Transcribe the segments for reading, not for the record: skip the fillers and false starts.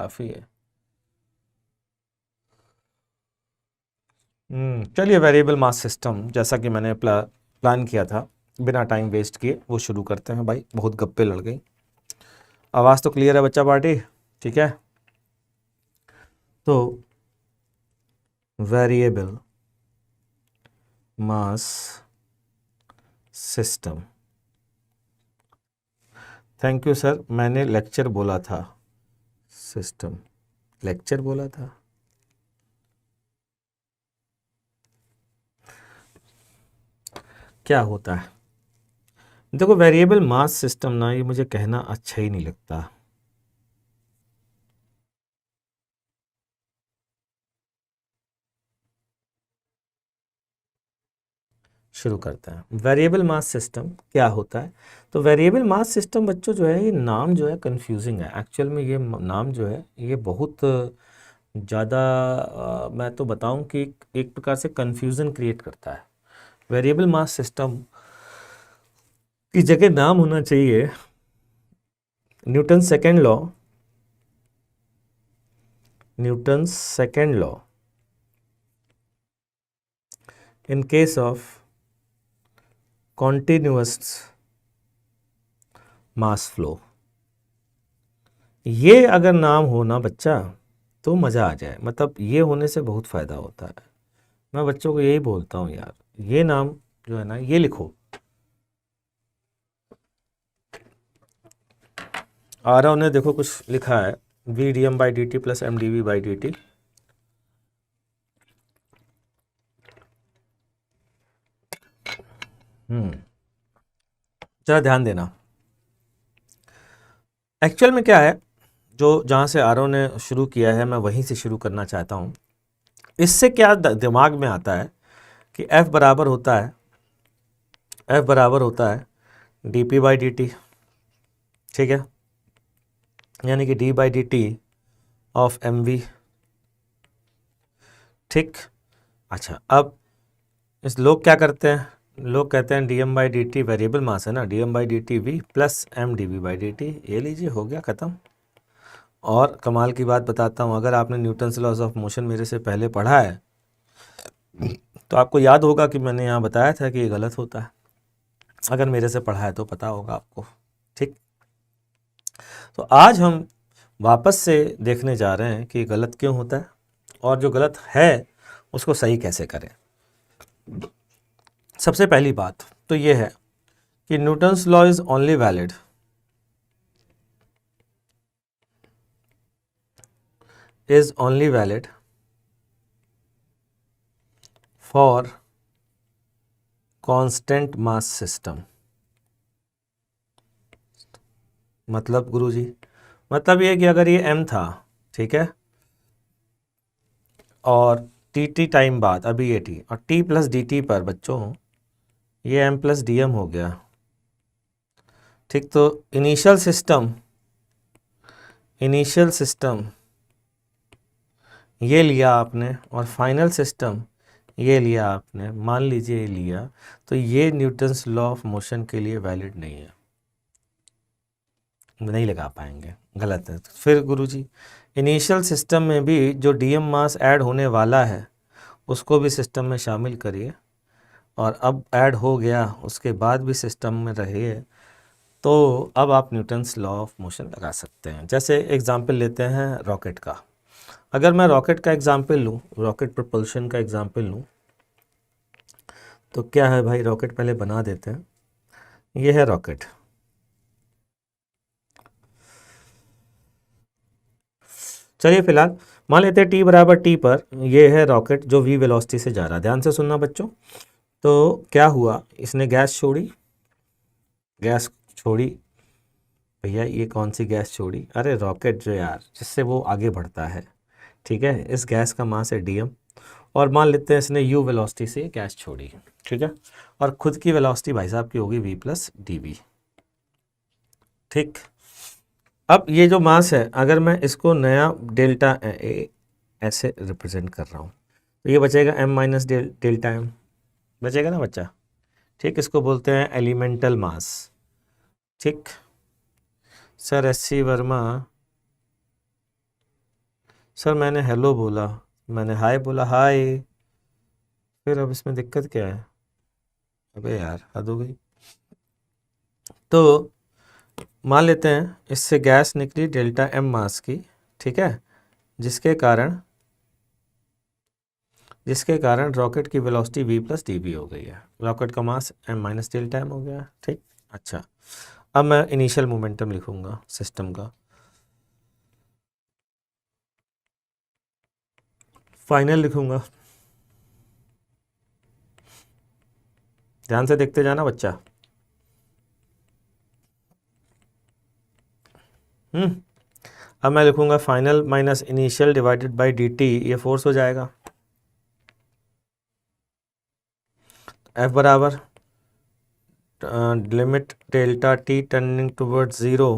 काफ़ी है। चलिए वेरिएबल मास सिस्टम जैसा कि मैंने प्लान किया था, बिना टाइम वेस्ट किए वो शुरू करते हैं भाई, बहुत गप्पे लड़ गई। आवाज़ तो क्लियर है बच्चा पार्टी? ठीक है। तो variable mass system, thank you sir, मैंने लेक्चर बोला था, सिस्टम लेक्चर बोला था। क्या होता है देखो, वेरिएबल मास सिस्टम ना, ये मुझे कहना अच्छा ही नहीं लगता। शुरू करते हैं। वेरिएबल मास सिस्टम क्या होता है? तो वेरिएबल मास सिस्टम बच्चों जो है, ये नाम जो है कंफ्यूजिंग है एक्चुअल में। ये नाम जो है ये बहुत ज़्यादा मैं तो बताऊं कि एक प्रकार से कंफ्यूजन क्रिएट करता है। वेरिएबल मास सिस्टम की जगह नाम होना चाहिए Newton second law, Newton second law in case of continuous mass flow. ये अगर नाम हो ना बच्चा तो मज़ा आ जाए, मतलब ये होने से बहुत फ़ायदा होता है। मैं बच्चों को यही बोलता हूँ यार, ये नाम जो है ना ये लिखो। आरव ने देखो कुछ लिखा है, v d m by d t plus m d v by d t. जरा ध्यान देना, एक्चुअल में क्या है, जो जहाँ से आरव ने शुरू किया है मैं वहीं से शुरू करना चाहता हूँ। इससे क्या दिमाग में आता है कि F बराबर होता है, F बराबर होता है d p by d t, ठीक है, यानी कि d by d t of m v, ठीक। अच्छा, अब इस लोग क्या करते हैं, लोग कहते हैं d m by d t variable mass है ना, d m by d t v plus m d v by d t, ये लीजिए हो गया ख़त्म। और कमाल की बात बताता हूँ, अगर आपने न्यूटन्स लॉज ऑफ मोशन मेरे से पहले पढ़ा है तो आपको याद होगा कि मैंने यहाँ बताया था कि ये गलत होता है। अगर मेरे से पढ़ा है तो पता होगा आपको, ठीक। तो आज हम वापस से देखने जा रहे हैं कि गलत क्यों होता है और जो गलत है उसको सही कैसे करें। सबसे पहली बात तो ये है कि Newton's law is only valid, is only valid for constant mass system। मतलब गुरुजी, मतलब ये कि अगर ये m था, ठीक है, और टी टाइम बाद अभी ये t और t प्लस डी टी पर बच्चों ये m प्लस डी एम हो गया, ठीक। तो इनिशियल सिस्टम ये लिया आपने और फाइनल सिस्टम ये लिया आपने, मान लीजिए ये लिया, तो ये न्यूटन्स लॉ ऑफ मोशन के लिए वैलिड नहीं है, नहीं लगा पाएंगे, गलत है। तो फिर गुरुजी इनिशियल सिस्टम में भी जो डीएम मास ऐड होने वाला है उसको भी सिस्टम में शामिल करिए, और अब ऐड हो गया उसके बाद भी सिस्टम में रहिए, तो अब आप न्यूटन्स लॉ ऑफ मोशन लगा सकते हैं। जैसे एग्जांपल लेते हैं रॉकेट का, अगर मैं रॉकेट का एग्जांपल लूँ, रॉकेट प्रपल्शन का एग्जांपल लूँ, तो क्या है भाई, रॉकेट पहले बना देते हैं। ये है रॉकेट, चलिए फिलहाल मान लेते हैं टी बराबर टी पर ये है रॉकेट जो वी वेलोसिटी से जा रहा है। ध्यान से सुनना बच्चों, तो क्या हुआ, इसने गैस छोड़ी भैया, ये कौन सी गैस छोड़ी, अरे रॉकेट जो यार जिससे वो आगे बढ़ता है, ठीक है, इस गैस का मास है डीएम, और मान लेते हैं इसने यू वेलोसिटी से गैस छोड़ी, ठीक है, और खुद की वेलोसिटी भाई साहब की होगी वी प्लस डी वी, ठीक। अब ये जो मास है अगर मैं इसको नया डेल्टा ऐसे रिप्रेजेंट कर रहा हूँ तो ये बचेगा m माइनस डेल्टा एम, बचेगा ना बच्चा, ठीक। इसको बोलते हैं एलिमेंटल मास, ठीक। Sir S C Verma sir मैंने हेलो बोला, मैंने हाय बोला, हाय। फिर अब इसमें दिक्कत क्या है? अबे यार हद हो गई। तो मान लेते हैं इससे गैस निकली डेल्टा एम मास की, ठीक है, जिसके कारण रॉकेट की velocity v plus d v हो गई है। रॉकेट का mass m minus delta m हो गया, ठीक। अच्छा, अब मैं इनिशियल मोमेंटम लिखूंगा सिस्टम का, फाइनल लिखूंगा। ध्यान से देखते जाना बच्चा। अब मैं लिखूंगा final minus initial divided by d t, ये फोर्स हो जाएगा। F बराबर limit delta t turning towards zero,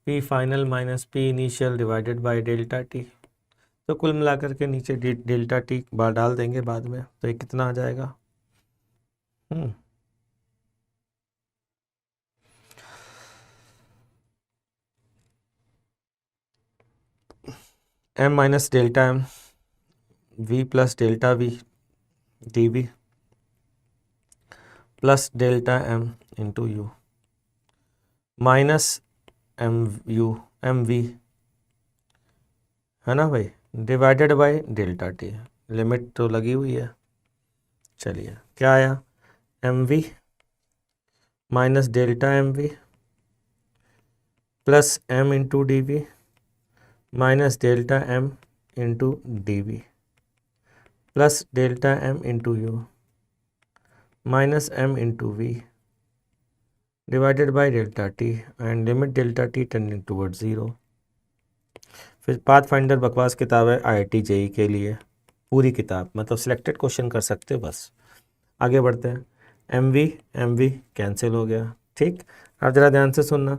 P final minus P initial divided by delta t. तो कुल मिलाकर के नीचे डेल्टा टी बार डाल देंगे बाद में, तो ये कितना आ जाएगा? m minus delta m v plus delta v d v plus delta m into u minus m v, है ना भाई, divided by delta t. Limit तो लगी हुई है। चलिए क्या आया? M v minus delta m v plus m into d v minus delta m into d v plus delta m into u minus m into v divided by delta t and limit delta t tending towards zero. फिर path finder बकवास किताब है IIT JEE के लिए, पूरी किताब, मतलब selected question कर सकते हो बस। आगे बढ़ते हैं। एम वी कैंसिल हो गया, ठीक। अब ज़रा ध्यान से सुनना,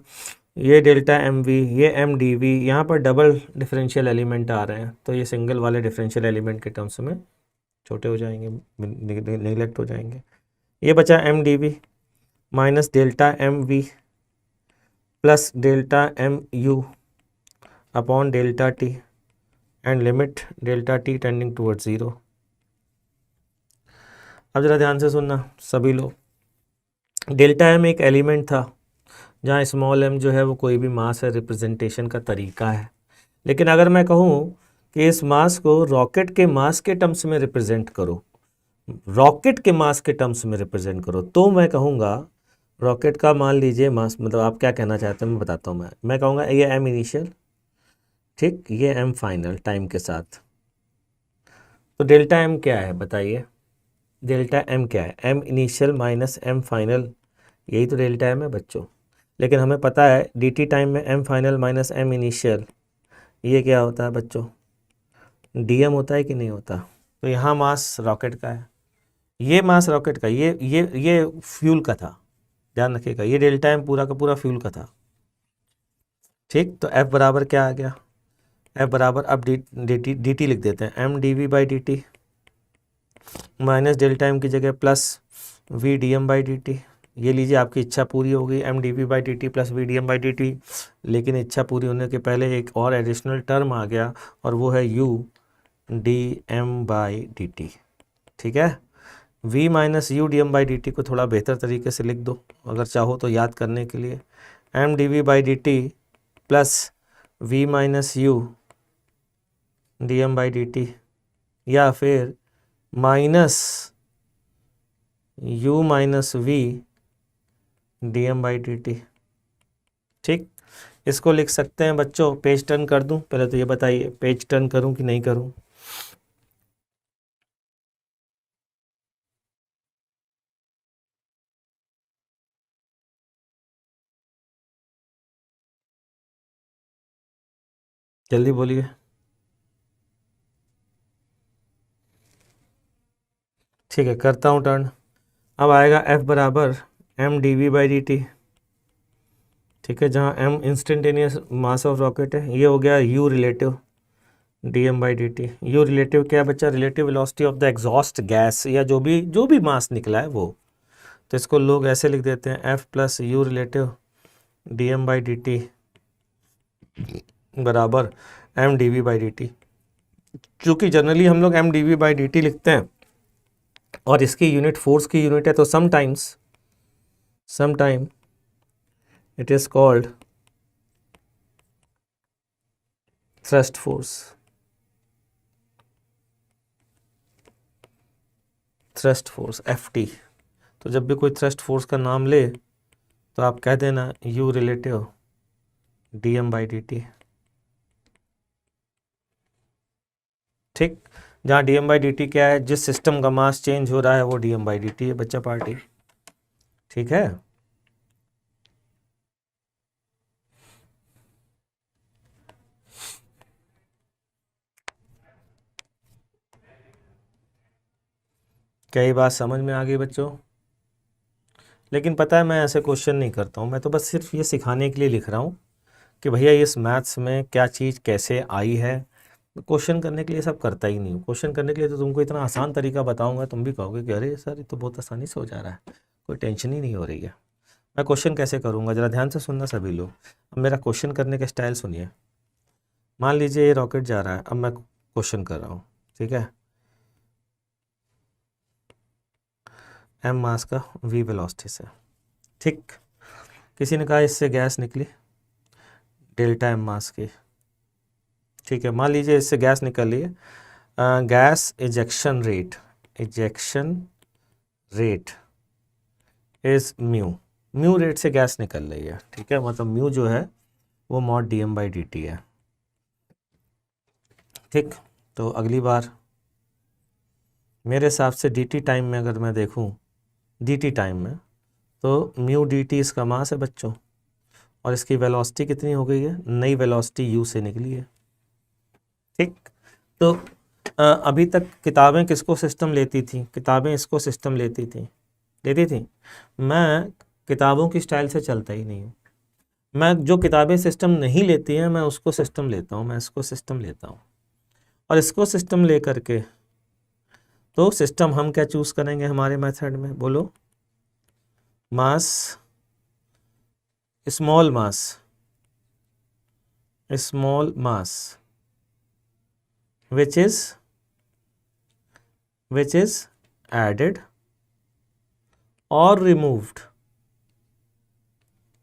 ये डेल्टा एम वी, ये एम डी वी, यहाँ पर डबल डिफरेंशियल एलिमेंट आ रहे हैं, तो ये सिंगल वाले डिफरेंशियल एलिमेंट के टर्म्स में छोटे हो जाएंगे, निगलेक्ट हो जाएंगे। ये बचा m d v minus delta m v plus delta m u upon delta t and limit delta t tending towards zero. अब ज़रा ध्यान से सुनना सभी लोग, डेल्टा एम एक एलिमेंट था जहाँ स्मॉल m जो है वो कोई भी मास है, रिप्रेजेंटेशन का तरीका है। लेकिन अगर मैं कहूँ कि इस मास को रॉकेट के मास के टर्म्स में रिप्रेजेंट करो, रॉकेट के मास के टर्म्स में रिप्रेजेंट करो, तो मैं कहूँगा रॉकेट का मान लीजिए मास, मतलब आप क्या कहना चाहते हैं मैं बताता हूँ। मैं कहूँगा ये m इनिशियल, ठीक, ये m फाइनल टाइम के साथ। तो डेल्टा m क्या है बताइए? डेल्टा m क्या है? m initial minus m final, यही तो डेल्टा m है बच्चों। लेकिन हमें पता है dt टाइम में m final minus m initial, ये क्या होता है बच्चों? dm होता है कि नहीं होता? तो यहाँ मास रॉकेट का है, ये मास रॉकेट का, ये फ्यूल का था, ध्यान रखिएगा, ये डेल्टा m पूरा का पूरा फ्यूल का था, ठीक। तो f बराबर क्या आ गया? f बराबर, अब डी टी लिख देते हैं, m d v by d t minus delta m की जगह plus v d m by d t. ये लीजिए आपकी इच्छा पूरी हो गई, m d v by d t plus v d m by d t. लेकिन इच्छा पूरी होने के पहले एक और एडिशनल टर्म आ गया, और वो है u d m by d t, ठीक है। v minus u d m by d t को थोड़ा बेहतर तरीके से लिख दो अगर चाहो तो याद करने के लिए, m d v by d t plus v minus u d m by d t, या फिर minus u minus v d m by d t, ठीक। इसको लिख सकते हैं बच्चों। पेज टर्न कर दूं? पहले तो ये बताइए, पेज टर्न करूं कि नहीं करूं? जल्दी बोलिए। ठीक है, करता हूँ टर्न। अब आएगा f बराबर m d v by d t, ठीक है, जहाँ m instantaneous mass of rocket है, ये हो गया u relative d m by d t. U relative क्या है बच्चा? Relative velocity of the exhaust gas, या जो भी मास निकला है वो। तो इसको लोग ऐसे लिख देते हैं, f plus u relative d m by d t बराबर m d v by d t. चूँकि जनरली हम लोग m d v by d t लिखते हैं और इसकी यूनिट फोर्स की यूनिट है, तो sometime it is called thrust force F T. तो जब भी कोई थ्रस्ट फोर्स का नाम ले तो आप कह देना u relative d m by d t. ठीक, जहाँ d m by d t क्या है, जिस सिस्टम का मास चेंज हो रहा है वो d m by d t है बच्चा पार्टी। ठीक है, क्या ये बात समझ में आ गई बच्चों? लेकिन पता है मैं ऐसे क्वेश्चन नहीं करता हूँ, मैं तो बस सिर्फ ये सिखाने के लिए लिख रहा हूँ कि भैया इस मैथ्स में क्या चीज़ कैसे आई है। क्वेश्चन करने के लिए सब करता ही नहीं हूँ। क्वेश्चन करने के लिए तो तुमको इतना आसान तरीका बताऊंगा, तुम भी कहोगे कि अरे सर ये तो बहुत आसानी से हो जा रहा है, कोई टेंशन ही नहीं हो रही है। मैं क्वेश्चन कैसे करूँगा, ज़रा ध्यान से सुनना सभी लोग। अब मेरा क्वेश्चन करने का स्टाइल सुनिए। मान लीजिए ये रॉकेट जा रहा है, अब मैं क्वेश्चन कर रहा हूँ, ठीक है। एम मास का वी वेलोसिटी से, ठीक। किसी ने कहा इससे गैस निकली डेल्टा एम मास की, ठीक है। मान लीजिए इससे गैस निकल रही है, gas ejection rate is mu rate से गैस निकल रही है, ठीक है। मतलब म्यू जो है वो mod d m by d t है, ठीक। तो अगली बार मेरे हिसाब से डी टी टाइम में अगर मैं देखूं, डी टी टाइम में, तो म्यू डी टी इसका मास है बच्चों, और इसकी वेलोसिटी कितनी हो गई है, नई वेलोसिटी यू से निकली है, ठीक। तो अभी तक किताबें किसको सिस्टम लेती थी, किताबें इसको सिस्टम लेती थी। मैं किताबों की स्टाइल से चलता ही नहीं हूँ। मैं जो किताबें सिस्टम नहीं लेती हैं मैं उसको सिस्टम लेता हूँ, मैं इसको सिस्टम लेता हूँ। और इसको सिस्टम ले करके तो सिस्टम हम क्या चूज़ करेंगे हमारे मेथड में, बोलो। Mass, small mass which is added or removed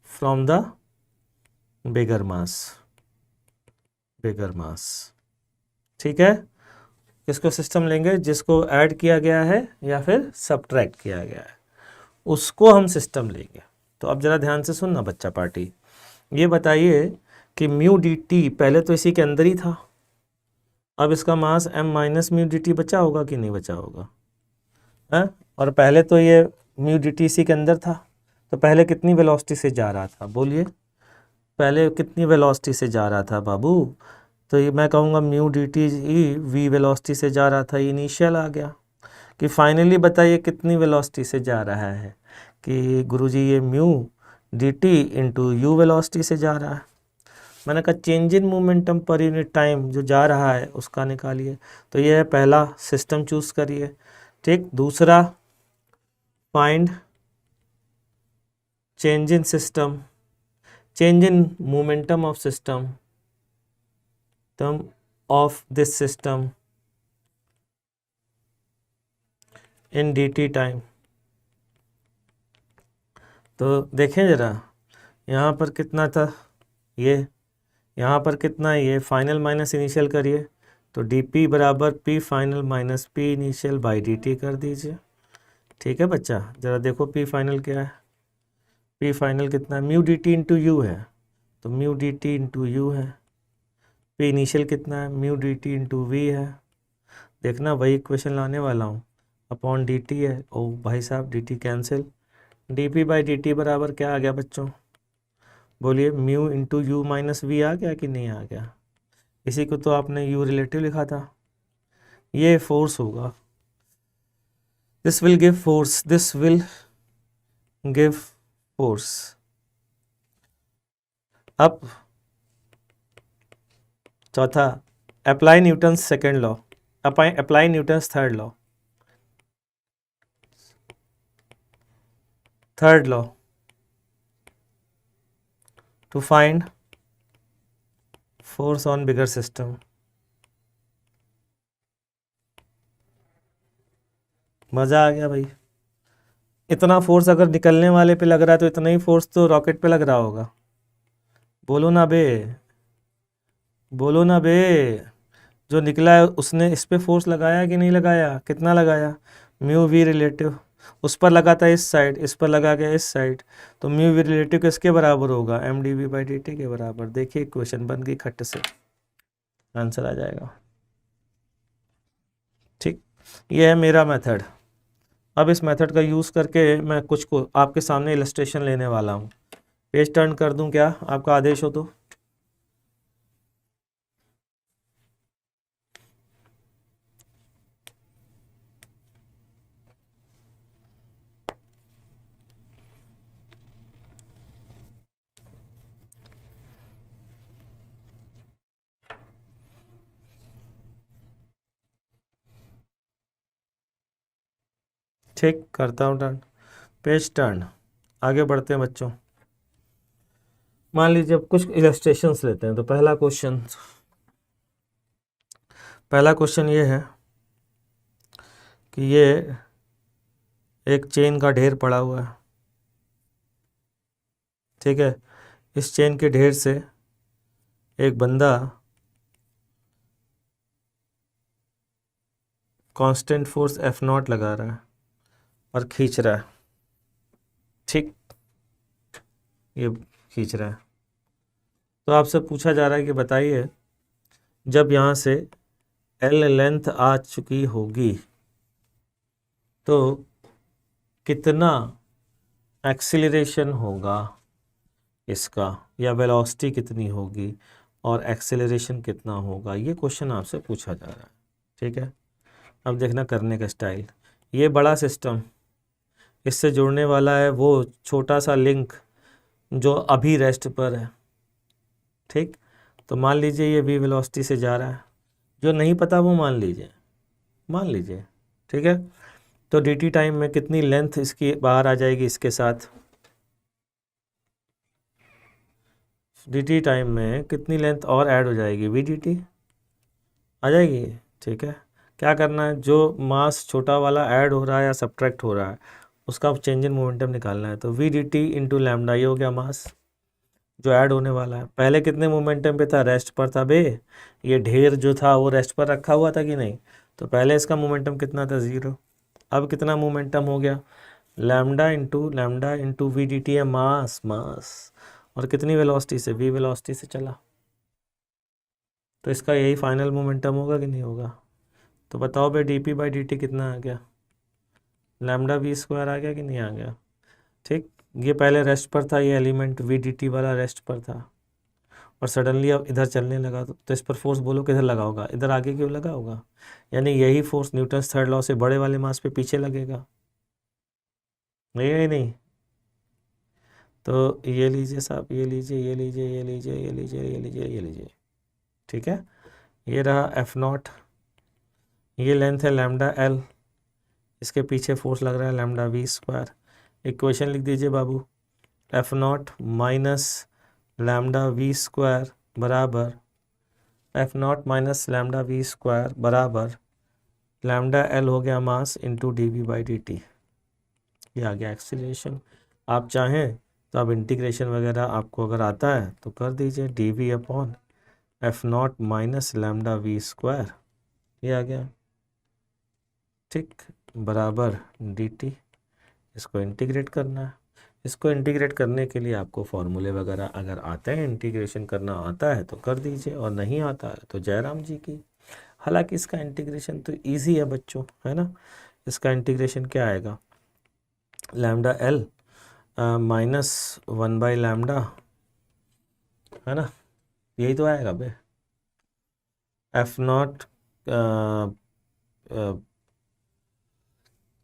from the bigger mass, ठीक है। किसको सिस्टम लेंगे, जिसको ऐड किया गया है या फिर सब्ट्रैक्ट किया गया है, उसको हम सिस्टम लेंगे। तो अब जरा ध्यान से सुनना बच्चा पार्टी, ये बताइए कि म्यू डी टी पहले तो इसी के अंदर ही था, अब इसका मास m minus mu d T बचा होगा कि नहीं बचा होगा, है? और पहले तो ये म्यू डी टी इसी के अंदर था, तो पहले कितनी वेलोसिटी से जा रहा था, बोलिए पहले कितनी वेलोसिटी से जा रहा था बाबू। तो ये मैं कहूँगा म्यू डी टी ही वी वेलोसिटी से जा रहा था, इनिशियल आ गया। कि फाइनली बताइए कितनी वेलोसिटी से जा रहा है, कि गुरुजी ये mu d t into you velocity से जा रहा है। मैंने कहा change in momentum per unit time जो जा रहा है उसका निकालिए। तो ये है पहला, सिस्टम चूज करिए, ठीक। दूसरा, find change in system, change in momentum of system of this system in D T time. तो देखें ज़रा, यहाँ पर कितना था ये, यहाँ पर कितना है ये, फाइनल माइनस इनिशियल करिए, तो डी पी बराबर P final minus P initial by d T कर दीजिए, ठीक है बच्चा। ज़रा देखो पी फाइनल क्या है, पी फाइनल कितना है, mu d t into u है, तो mu d t into u है। पी इनिशियल कितना है, mu d t into v है। देखना वही इक्वेशन लाने वाला हूँ, अपॉन डी टी है, ओ भाई साहब d t cancel, d p by d t बराबर क्या आ गया बच्चों, बोलिए mu into u minus v आ गया कि नहीं आ गया। इसी को तो आपने यू रिलेटिव लिखा था, ये फोर्स होगा, दिस विल गिव फोर्स, अब चौथा, apply Newton second law, apply Newton third law to find force on bigger system, मज़ा आ गया भाई। इतना फोर्स अगर निकलने वाले पे लग रहा है तो इतना ही फोर्स तो रॉकेट पे लग रहा होगा। बोलो ना बे, बोलो ना बे। जो निकला है उसने इस पे फोर्स लगाया कि नहीं लगाया, कितना लगाया, म्यू वी रिलेटिव। उस पर लगा था इस साइड, इस पर लगा गया इस साइड, तो म्यू वी रिलेटिव किसके बराबर होगा, m d v by d t के बराबर। देखिए क्वेश्चन बन गई खट से, आंसर आ जाएगा। ठीक, ये है मेरा मेथड। अब इस मेथड का यूज़ करके मैं कुछ को आपके सामने इलस्ट्रेशन लेने वाला हूँ। पेज टर्न कर दूँ क्या, आपका आदेश हो तो। ठीक, करता हूँ टर्न, पेज टर्न। आगे बढ़ते हैं बच्चों। मान लीजिए अब कुछ इलस्ट्रेशंस लेते हैं। तो पहला क्वेश्चन ये है कि ये एक चेन का ढेर पड़ा हुआ है। ठीक है, इस चेन के ढेर से एक बंदा कांस्टेंट फोर्स F0 लगा रहा है और खींच रहा है। ठीक, ये खींच रहा है। तो आपसे पूछा जा रहा है कि बताइए जब यहाँ से L लेंथ आ चुकी होगी तो कितना एक्सीलरेशन होगा इसका, या वेलोसिटी कितनी होगी और एक्सेलरेशन कितना होगा। ये क्वेश्चन आपसे पूछा जा रहा है। ठीक है, अब देखना करने का स्टाइल। ये बड़ा सिस्टम, इससे जुड़ने वाला है वो छोटा सा लिंक जो अभी रेस्ट पर है। ठीक, तो मान लीजिए ये v वेलोसिटी से जा रहा है, जो नहीं पता वो मान लीजिए। ठीक है, तो dt टाइम में कितनी लेंथ इसकी बाहर आ जाएगी इसके साथ, dt टाइम में कितनी लेंथ और ऐड हो जाएगी, v dt आ जाएगी। ठीक है, क्या करना है, जो मास छोटा वाला ऐड हो रहा है या सब्ट्रैक्ट हो रहा है उसका चेंज इन मोमेंटम निकालना है। तो v dt इंटू लैम्डा, ये हो गया मास जो ऐड होने वाला है। पहले कितने मोमेंटम पे था, रेस्ट पर था बे। ये ढेर जो था वो रेस्ट पर रखा हुआ था कि नहीं, तो पहले इसका मोमेंटम कितना था, 0। अब कितना मोमेंटम हो गया, lambda into v d t है मास, और कितनी वेलोसिटी से, v वेलोसिटी से चला, तो इसका यही फाइनल मोमेंटम होगा कि नहीं होगा। तो बताओ भाई D p by d T कितना आ गया, लैम्डा वी स्क्वायर आ गया कि नहीं आ गया। ठीक, ये पहले रेस्ट पर था, ये एलिमेंट वी डी टी वाला रेस्ट पर था, और सडनली अब इधर चलने लगा तो इस पर फोर्स बोलो किधर लगा होगा, इधर आगे क्यों लगा होगा, यानी यही फोर्स न्यूटन्स थर्ड लॉ से बड़े वाले मास पे पीछे लगेगा, नहीं नहीं। तो ये लीजिए साहब, ये लीजिए, ये लीजिए, ये लीजिए, ये लीजिए, ये लीजिए, ये लीजिए। ठीक है, ये रहा F0, ये लेंथ है लैम्डा L, इसके पीछे फोर्स लग रहा है लैम्डा वी स्क्वायर। इक्वेशन लिख दीजिए बाबू, F0 minus lambda v square बराबर F0 minus lambda v square बराबर लैम्डा L हो गया mass into d v by d t. ये आ गया एक्सीलरेशन। आप चाहें तो आप इंटीग्रेशन वगैरह आपको अगर आता है तो कर दीजिए, d v upon F0 minus lambda v square, ये आ गया। ठीक, बराबर डी टी, इसको इंटीग्रेट करना है। इसको इंटीग्रेट करने के लिए आपको फॉर्मूले वगैरह अगर आते हैं, इंटीग्रेशन करना आता है तो कर दीजिए, और नहीं आता है तो जयराम जी की। हालांकि इसका इंटीग्रेशन तो इजी है बच्चों, है ना। इसका इंटीग्रेशन क्या आएगा, लैम्डा एल माइनस 1/λ, है ना, यही तो आएगा बे। F0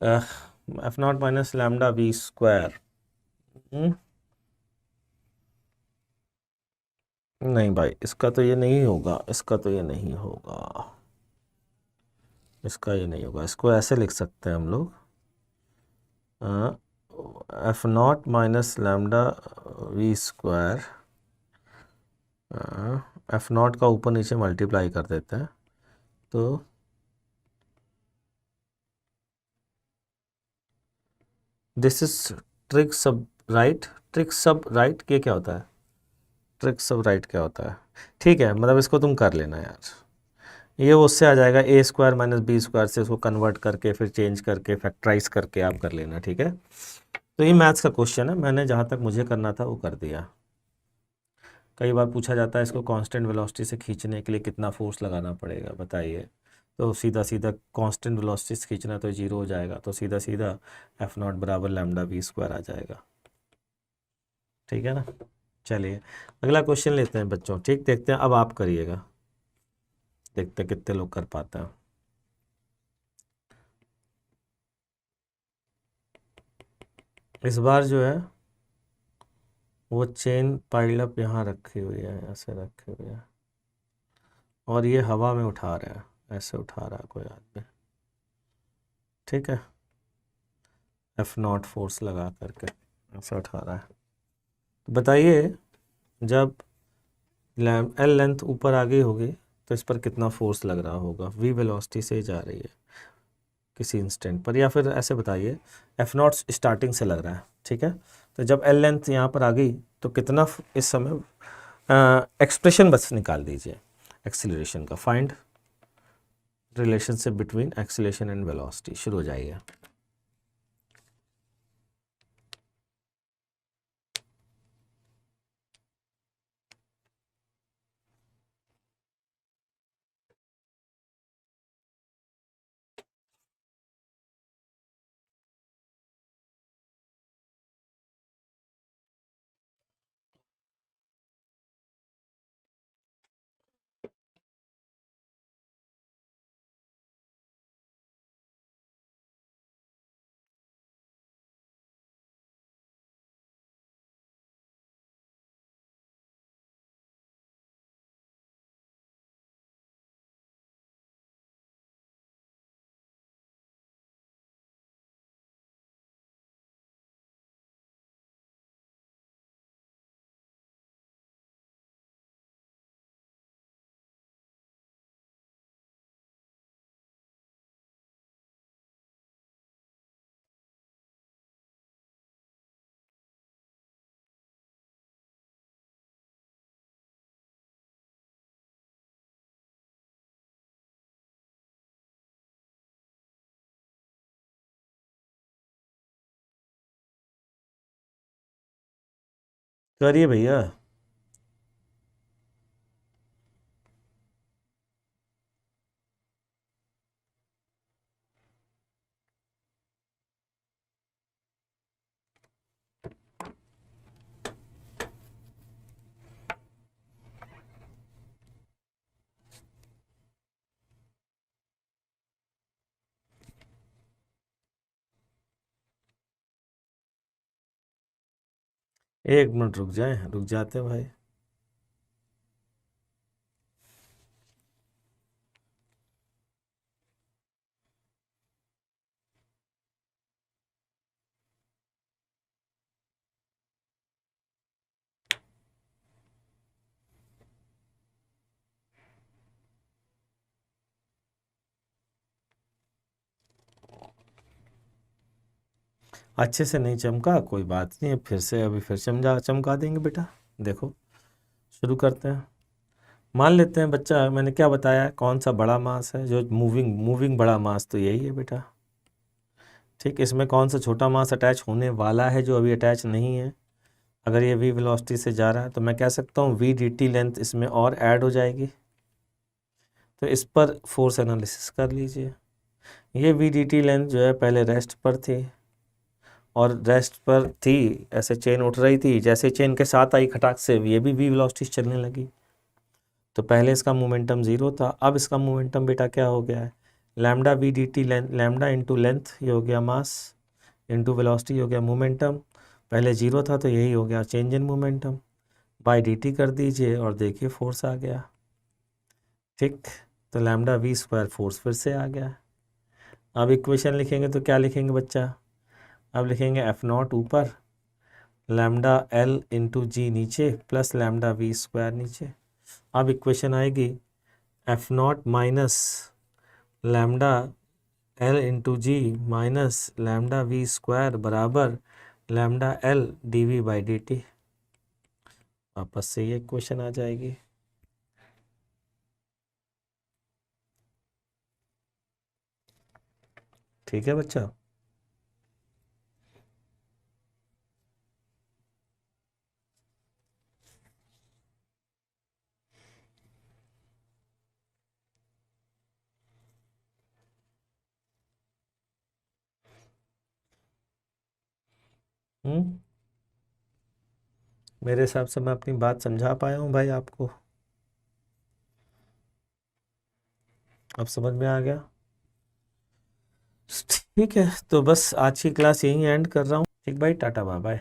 F0 minus lambda v square, नहीं भाई इसका तो ये नहीं होगा, इसका तो ये नहीं होगा, इसका ये नहीं होगा। इसको ऐसे लिख सकते हैं हम लोग, F0 minus lambda v square, F0 का ऊपर नीचे मल्टीप्लाई कर देते हैं, तो दिस इज ट्रिक सब राइट। ट्रिक सब राइट ये क्या होता है? ट्रिक सब राइट क्या होता है? ठीक है, मतलब इसको तुम कर लेना यार, ये उससे आ जाएगा ए स्क्वायर माइनस बी स्क्वायर से, उसको कन्वर्ट करके फिर चेंज करके फैक्टराइज करके आप कर लेना, ठीक है। तो ये मैथ्स का क्वेश्चन है, मैंने जहाँ तक मुझे करना था वो कर दिया। कई बार पूछा जाता है इसको कांस्टेंट वेलोसिटी से खींचने के लिए कितना फोर्स लगाना पड़ेगा बताइए, तो सीधा सीधा कांस्टेंट वेलोसिटी से खींचना तो जीरो हो जाएगा, तो सीधा सीधा एफ नॉट बराबर लैम्डा वी स्क्वायर आ जाएगा, ठीक है ना। चलिए अगला क्वेश्चन लेते हैं बच्चों, ठीक, देखते हैं अब आप करिएगा, देखते हैं कितने लोग कर पाते हैं। इस बार जो है वो चेन पाइल अप यहाँ रखी हुई है, ऐसे रखी हुई है, और ये हवा में उठा रहा है, ऐसे उठा रहा है कोई आदमी, ठीक है, एफ नॉट फोर्स लगा करके ऐसे उठा रहा है। तो बताइए जब एल लेंथ ऊपर आ गई होगी तो इस पर कितना फोर्स लग रहा होगा, वी वेलोसिटी से जा रही है किसी इंस्टेंट पर, या फिर ऐसे बताइए एफ नॉट स्टार्टिंग से लग रहा है, ठीक है। तो जब एल लेंथ यहाँ पर आ गई तो कितना इस समय, एक्सप्रेशन बस निकाल दीजिए एक्सीलरेशन का, find relationship between acceleration and velocity, शुरू हो जाइए। करिए भैया। एक मिनट रुक जाए, रुक जाते हैं भाई। अच्छे से नहीं चमका कोई बात नहीं, फिर से अभी फिर चमका देंगे बेटा। देखो शुरू करते हैं। मान लेते हैं बच्चा, मैंने क्या बताया है, कौन सा बड़ा मास है, जो मूविंग मूविंग बड़ा मास तो यही है बेटा, ठीक। इसमें कौन सा छोटा मास अटैच होने वाला है जो अभी अटैच नहीं है। अगर ये वी वेलोसिटी से जा रहा है तो मैं कह सकता हूँ वी डी टी लेंथ इसमें और ऐड हो जाएगी, तो इस पर फोर्स एनालिसिस कर लीजिए। ये वी डी टी लेंथ जो है पहले रेस्ट पर थी, और रेस्ट पर थी, ऐसे चेन उठ रही थी, जैसे चेन के साथ आई खटाक से ये भी वी वेलोसिटी चलने लगी। तो पहले इसका मोमेंटम ज़ीरो था, अब इसका मोमेंटम बेटा क्या हो गया है, lambda v d t length, lambda into length ये हो गया मास, इंटू वेलोसिटी हो गया मोमेंटम। पहले जीरो था तो यही हो गया change in momentum, by d T कर दीजिए और देखिए फोर्स आ गया, ठीक। तो लैम्डा वी स्क्वायर फोर्स फिर से आ गया। अब इक्वेशन लिखेंगे तो क्या लिखेंगे बच्चा, अब लिखेंगे एफ नॉट ऊपर, लैम्डा एल इंटू जी नीचे, प्लस लैम्डा वी स्क्वायर नीचे। अब इक्वेशन आएगी f naught minus lambda l into g minus lambda v square बराबर lambda l d v by d t. वापस से ये क्वेश्चन आ जाएगी। ठीक है बच्चा। हम्म, मेरे हिसाब से मैं अपनी बात समझा पाया हूँ भाई आपको। अब समझ में आ गया। ठीक है, तो बस आज की क्लास यहीं एंड कर रहा हूँ। ठीक भाई, टाटा बाय बाय।